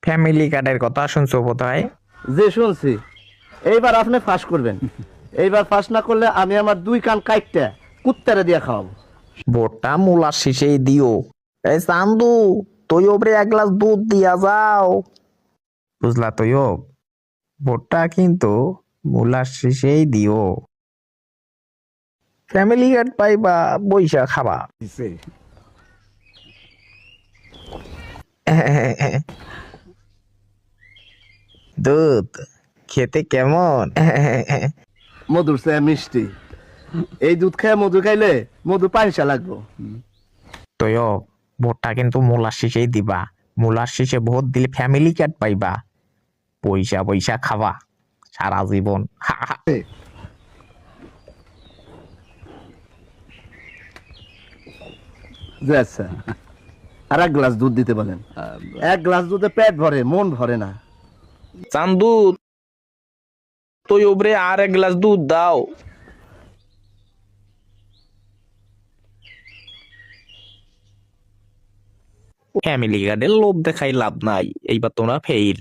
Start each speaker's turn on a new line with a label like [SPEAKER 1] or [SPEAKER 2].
[SPEAKER 1] Family কার্ডের কথা শুনছো বোধহয়?
[SPEAKER 2] যে শুনছি। এইবার আপনি ফাঁস করবেন। এইবার ফাঁস না করলে আমি আমার 2 কান কাইটটা কুত্তারে দিয়ে খাওয়াবো।
[SPEAKER 1] ভোটটা মূলার শীষেই দিও। এই চান্দু, তুই ওপরে 1 গ্লাস দুধ দিয়া যাও। বুঝলা তুইও? ভোটটা কিন্তু মূলার শীষেই দিও। ফ্যামিলি কার্ড পাইবা, বইসা খাবা। দুধ খেতে কেমন?
[SPEAKER 2] মধুর চেয়ে মিষ্টি। এই দুধ খেয়ে মধু খাইলে মধু পাইসা লাগবো।
[SPEAKER 1] তুইও ভোটটা কিন্তু মূলার শীষেই দিবা। মূলার শীষে ভোট দিলে ফ্যামিলি কার্ড পাইবা, পয়সা পয়সা খাবা সারা জীবন।
[SPEAKER 2] যে আচ্ছা, আর 1 গ্লাস দুধ দিতে বলেন। 1 গ্লাস দুধে পেট ভরে, মন ভরে না।
[SPEAKER 3] চান্দু, তুই ওপরে আর 1 গ্লাস দুধ দাও।
[SPEAKER 1] ফ্যামিলি কার্ডের লোভ দেখাই লাভ নাই, এইবার তোমরা ফেইল।